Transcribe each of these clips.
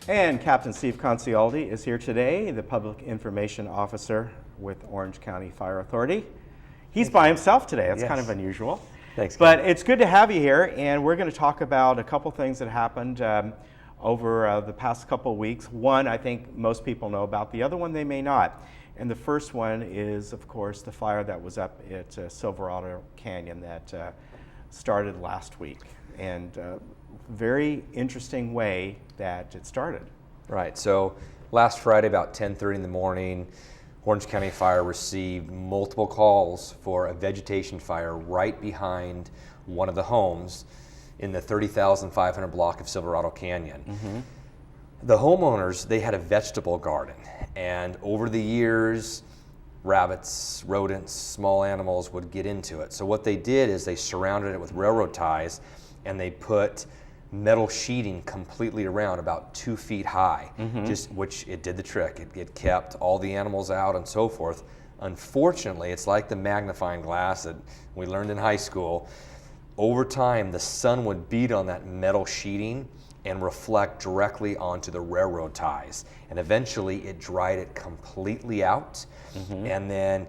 And Captain Steve Concialdi is here today, the Public Information Officer with Orange County Fire Authority. He's by himself today. That's kind of unusual. Thanks, but it's good to have you here, and we're going to talk about a couple things that happened over the past couple of weeks. One, I think most people know about. The other one, they may not. And the first one is, of course, the fire that was up at Silverado Canyon that started last week. And very interesting way that it started. Right, so last Friday about 10:30 in the morning, Orange County Fire received multiple calls for a vegetation fire right behind one of the homes in the 30,500 block of Silverado Canyon. Mm-hmm. The homeowners, they had a vegetable garden, and over the years, rabbits, rodents, small animals would get into it. So what they did is they surrounded it with railroad ties, and they put metal sheeting completely around, about 2 feet high, which it did the trick. It kept all the animals out and so forth. Unfortunately, it's like the magnifying glass that we learned in high school. Over time, the sun would beat on that metal sheeting and reflect directly onto the railroad ties. And eventually it dried it completely out. And then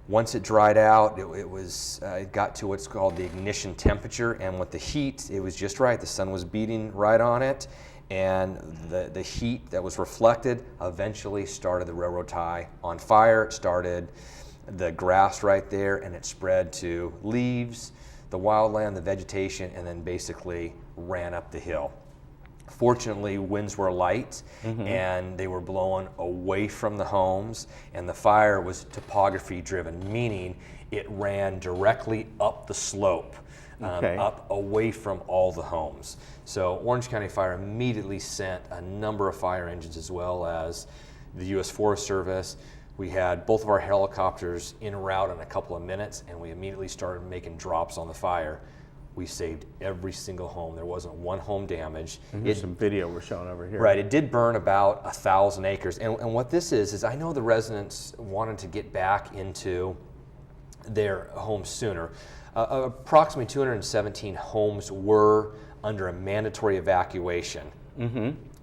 once it dried out, it got to what's called the ignition temperature, and with the heat, it was just right. The sun was beating right on it, and the heat that was reflected eventually started the railroad tie on fire. It started the grass right there, and it spread to leaves, the wildland, the vegetation, and then basically ran up the hill. Fortunately, winds were light, and they were blowing away from the homes, and the fire was topography driven, meaning it ran directly up the slope, up away from all the homes. So Orange County Fire immediately sent a number of fire engines, as well as the U.S. Forest Service. We had both of our helicopters en route in a couple of minutes, and we immediately started making drops on the fire. We saved every single home. There wasn't one home damaged. There's some video we're showing over here. Right, it did burn about 1,000 acres. And what this is I know the residents wanted to get back into their homes sooner. Approximately 217 homes were under a mandatory evacuation.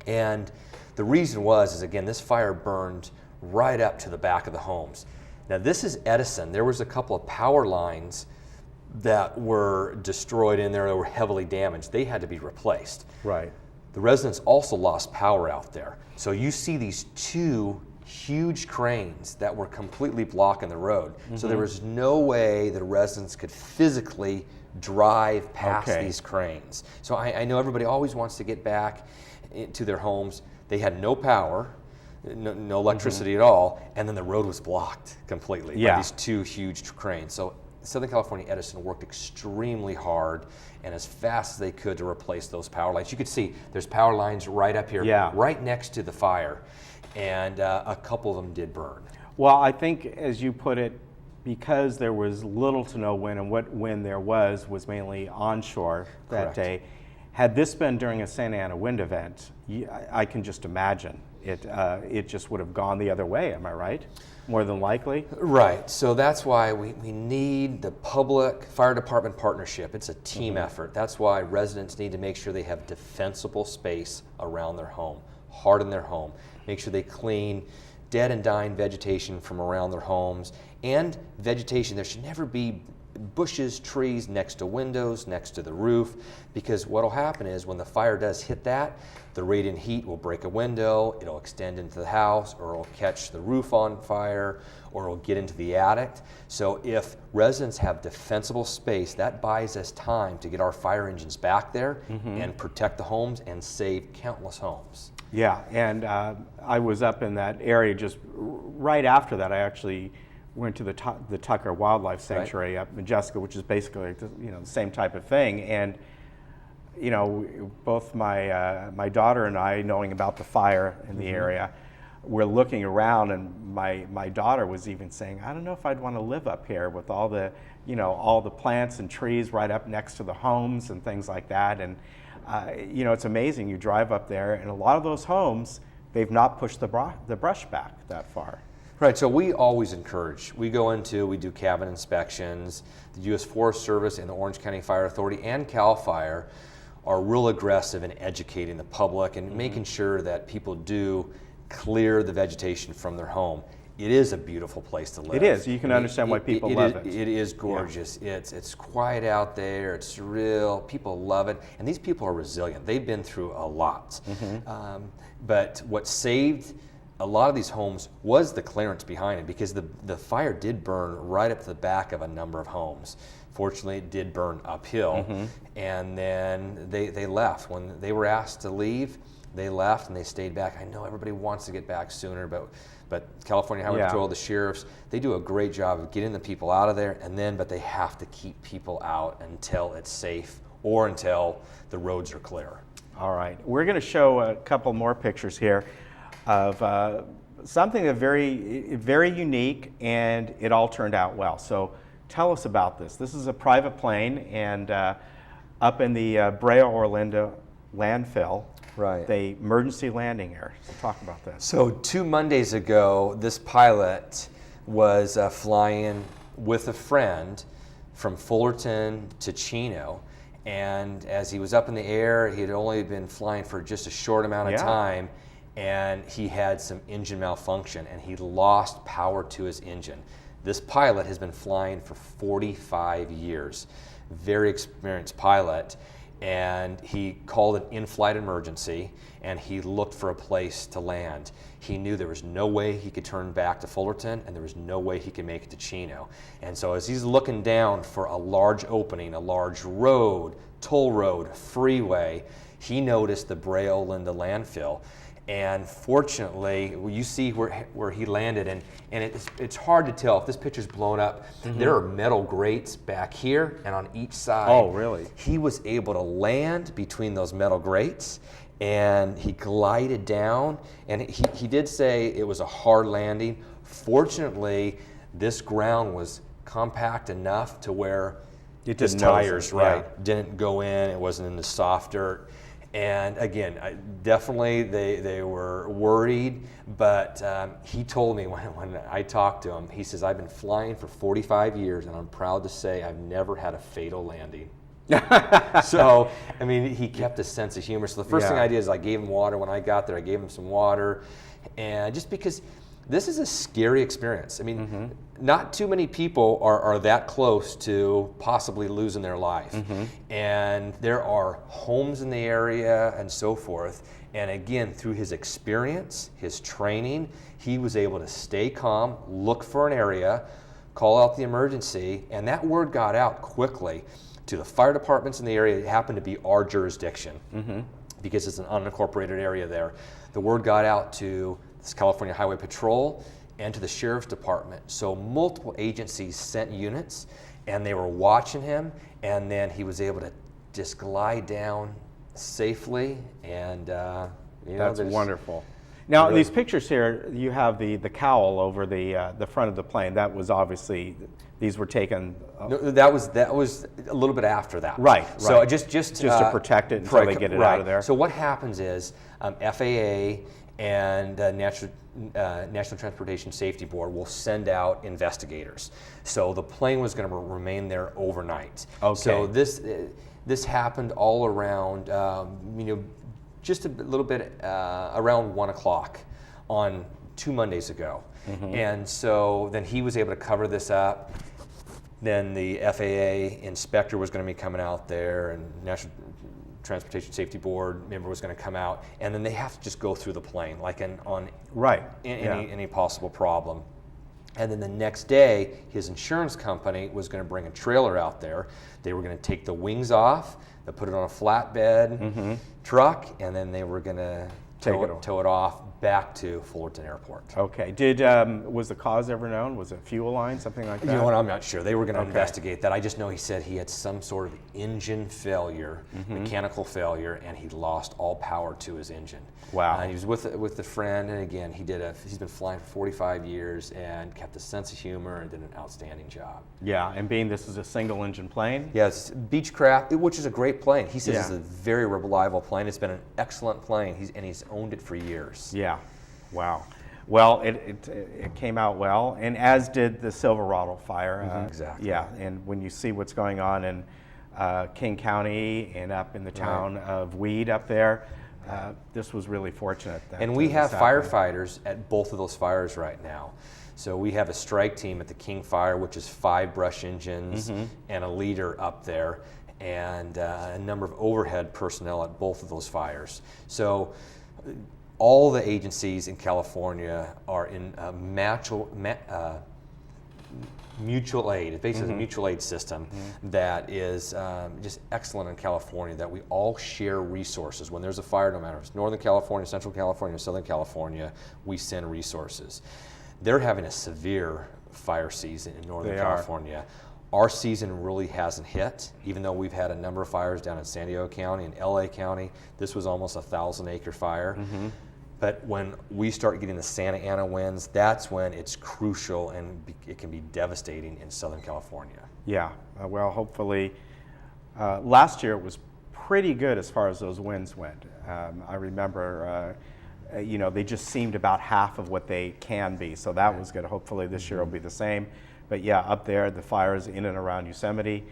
And the reason is again, this fire burned right up to the back of the homes. Now this is Edison. There was a couple of power lines that were destroyed in there, that were heavily damaged. They had to be replaced. Right. The residents also lost power out there. So you see these two huge cranes that were completely blocking the road. So there was no way the residents could physically drive past these cranes. So I know everybody always wants to get back to their homes. They had no power, no electricity at all, and then the road was blocked completely by these two huge cranes. So Southern California Edison worked extremely hard and as fast as they could to replace those power lines. You could see there's power lines right up here, right next to the fire, and a couple of them did burn. Well, I think, as you put it, because there was little to no wind, and what wind there was mainly onshore that day. Had this been during a Santa Ana wind event, I can just imagine it just would have gone the other way. Am I right? More than likely? Right. So that's why we need the public fire department partnership. It's a team effort. That's why residents need to make sure they have defensible space around their home, harden their home, make sure they clean dead and dying vegetation from around their homes, and vegetation. There should never be bushes, trees next to windows, next to the roof, because what will happen is when the fire does hit that, the radiant heat will break a window, it'll extend into the house, or it'll catch the roof on fire, or it'll get into the attic. So if residents have defensible space, that buys us time to get our fire engines back there and protect the homes and save countless homes. Yeah, and I was up in that area just right after that. I actually went to the Tucker Wildlife Sanctuary up in Jessica, which is basically the same type of thing. And both my daughter and I, knowing about the fire in the area, we're looking around, and my daughter was even saying, I don't know if I'd want to live up here with all the all the plants and trees right up next to the homes and things like that. And it's amazing. You drive up there, and a lot of those homes, they've not pushed the brush back that far. Right, so we always encourage. We do cabin inspections. The U.S. Forest Service and the Orange County Fire Authority and CAL FIRE are real aggressive in educating the public and making sure that people do clear the vegetation from their home. It is a beautiful place to live. It is. You can understand why people love it. It is gorgeous. Yeah. It's quiet out there. It's real. People love it. And these people are resilient. They've been through a lot. But what saved a lot of these homes was the clearance behind it, because the fire did burn right up to the back of a number of homes. Fortunately, it did burn uphill. And then they left. When they were asked to leave, they left and they stayed back. I know everybody wants to get back sooner, but California Highway Patrol, the sheriffs, they do a great job of getting the people out of there, but they have to keep people out until it's safe or until the roads are clear. All right. We're going to show a couple more pictures here of something that very unique, and it all turned out well. So tell us about this. This is a private plane, and up in the Brea Orlando landfill. Right. The emergency landing area. So talk about that. So 2 Mondays ago, this pilot was flying with a friend from Fullerton to Chino. And as he was up in the air, he had only been flying for just a short amount of time, and he had some engine malfunction, and he lost power to his engine. This pilot has been flying for 45 years, very experienced pilot. And he called an in-flight emergency, and he looked for a place to land. He knew there was no way he could turn back to Fullerton, and there was no way he could make it to Chino. And so as he's looking down for a large opening, a large road, toll road, freeway, he noticed the Brea Olinda landfill. And fortunately, you see where he landed, and it's hard to tell if this picture's blown up. There are metal grates back here and on each side. Oh, really? He was able to land between those metal grates, and he glided down, and he did say it was a hard landing. Fortunately, this ground was compact enough to where his tires didn't go in. It wasn't in the soft dirt. And again, definitely they were worried, but he told me when I talked to him, he says, I've been flying for 45 years, and I'm proud to say I've never had a fatal landing. So, I mean, he kept a sense of humor. So the first thing I did is I gave him water. When I got there, I gave him some water. And just because this is a scary experience. I mean, not too many people are that close to possibly losing their life. And there are homes in the area and so forth. And again, through his experience, his training, he was able to stay calm, look for an area, call out the emergency, and that word got out quickly to the fire departments in the area. It happened to be our jurisdiction because it's an unincorporated area there. The word got out to California Highway Patrol and to the Sheriff's Department. So multiple agencies sent units, and they were watching him, and then he was able to just glide down safely, and that's wonderful. Now, these pictures here, you have the cowl over the front of the plane. That was obviously, these were taken. No, that was a little bit after that. Right. So just to protect it until they get it out of there. So what happens is FAA and National Transportation Safety Board will send out investigators. So the plane was going to remain there overnight. Okay. So this happened all around, just a little bit around 1 o'clock on 2 Mondays ago. And so then he was able to cover this up. Then the FAA inspector was going to be coming out there, and National Transportation Safety Board member was going to come out, and then they have to just go through the plane like any possible problem. And then the next day, his insurance company was going to bring a trailer out there. They were going to take the wings off, they put it on a flatbed truck, and then they were going to tow it off back to Fullerton Airport. Okay. Was the cause ever known? Was it fuel line, something like that? You know what? I'm not sure. They were going to investigate that. I just know he said he had some sort of engine failure, mechanical failure, and he lost all power to his engine. Wow. And he was with a friend, and again, he's been flying for 45 years and kept a sense of humor and did an outstanding job. Yeah, and being this is a single engine plane? Yes, Beechcraft, which is a great plane. He says it's a very reliable plane. It's been an excellent plane, and he's owned it for years. Yeah. Wow. Well, it came out well, and as did the Silverado fire. Exactly. Yeah, and when you see what's going on in King County and up in the town of Weed up there. This was really fortunate. And we have firefighters at both of those fires right now. So we have a strike team at the King Fire, which is 5 brush engines and a leader up there, and a number of overhead personnel at both of those fires. So all the agencies in California are in a mutual aid. It's basically a mutual aid system that is just excellent in California, that we all share resources. When there's a fire, no matter if it's Northern California, Central California, Southern California, we send resources. They're having a severe fire season in Northern California. Our season really hasn't hit, even though we've had a number of fires down in San Diego County and LA County. This was almost a 1,000-acre fire. But when we start getting the Santa Ana winds, that's when it's crucial, and it can be devastating in Southern California. Yeah, well, hopefully, last year it was pretty good as far as those winds went. I remember, you know, they just seemed about half of what they can be, so that was good. Hopefully this year will be the same. But yeah, up there, the fires in and around Yosemite.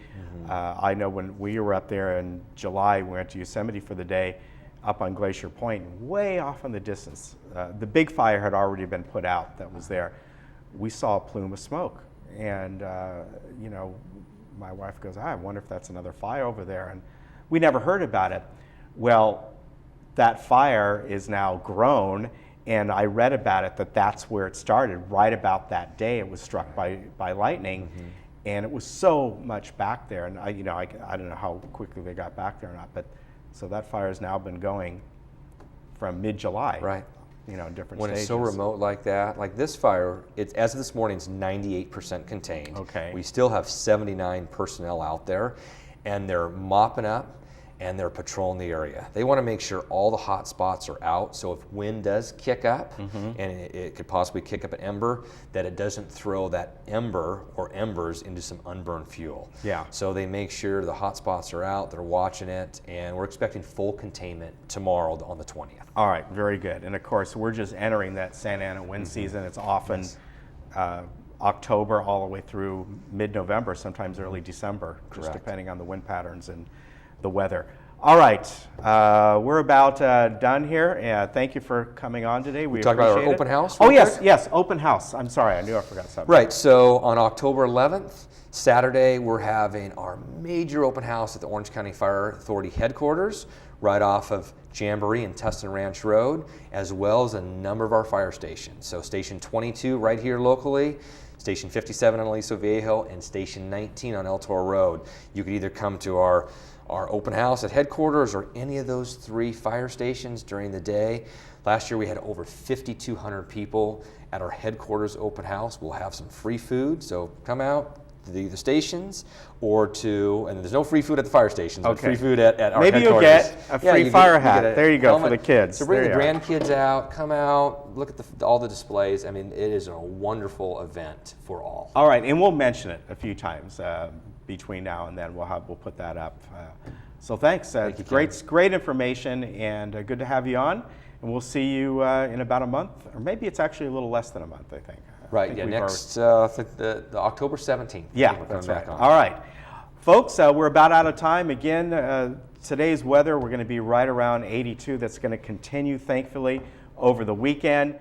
I know when we were up there in July, we went to Yosemite for the day, up on Glacier Point, way off in the distance. The big fire had already been put out that was there. We saw a plume of smoke, and you know, my wife goes, I wonder if that's another fire over there, and we never heard about it. Well, that fire is now grown, and I read about it that that's where it started. Right about that day, it was struck by lightning, and it was so much back there, and I don't know how quickly they got back there or not, but so that fire has now been going from mid-July, right? You know, in different when stages. It's so remote like that, like this fire, it's as of this morning, it's 98% contained. Okay. We still have 79 personnel out there, and they're mopping up and they're patrolling the area. They want to make sure all the hot spots are out, so if wind does kick up, and it could possibly kick up an ember, that it doesn't throw that ember or embers into some unburned fuel. Yeah. So they make sure the hot spots are out, they're watching it, and we're expecting full containment tomorrow on the 20th. All right, very good. And of course, we're just entering that Santa Ana wind season. It's often October all the way through mid-November, sometimes early December, just depending on the wind patterns and the weather. All right, we're about done here. Thank you for coming on today. We talk about our open house. Oh yes, yes, open house. I'm sorry, I knew I forgot something. Right. So on October 11th, Saturday, we're having our major open house at the Orange County Fire Authority headquarters, right off of Jamboree and Tustin Ranch Road, as well as a number of our fire stations. So Station 22 right here locally, Station 57 on Aliso Viejo, and Station 19 on El Toro Road. You could either come to our open house at headquarters or any of those 3 fire stations during the day. Last year we had over 5,200 people at our headquarters open house. We'll have some free food, so come out to the stations or and there's no free food at the fire stations, but free food at our Maybe headquarters. Maybe you'll get a free fire hat. There you go, helmet for the kids. So bring the grandkids out, come out, look at all the displays. I mean, it is a wonderful event for all. All right, and we'll mention it a few times between now and then. We'll put that up. So thanks. Thank you, great information, and good to have you on. And we'll see you in about a month, or maybe it's actually a little less than a month, I think. Right, yeah, next, the October 17th. Yeah, that's right. All right. Folks, we're about out of time. Again, today's weather, we're going to be right around 82. That's going to continue, thankfully, over the weekend.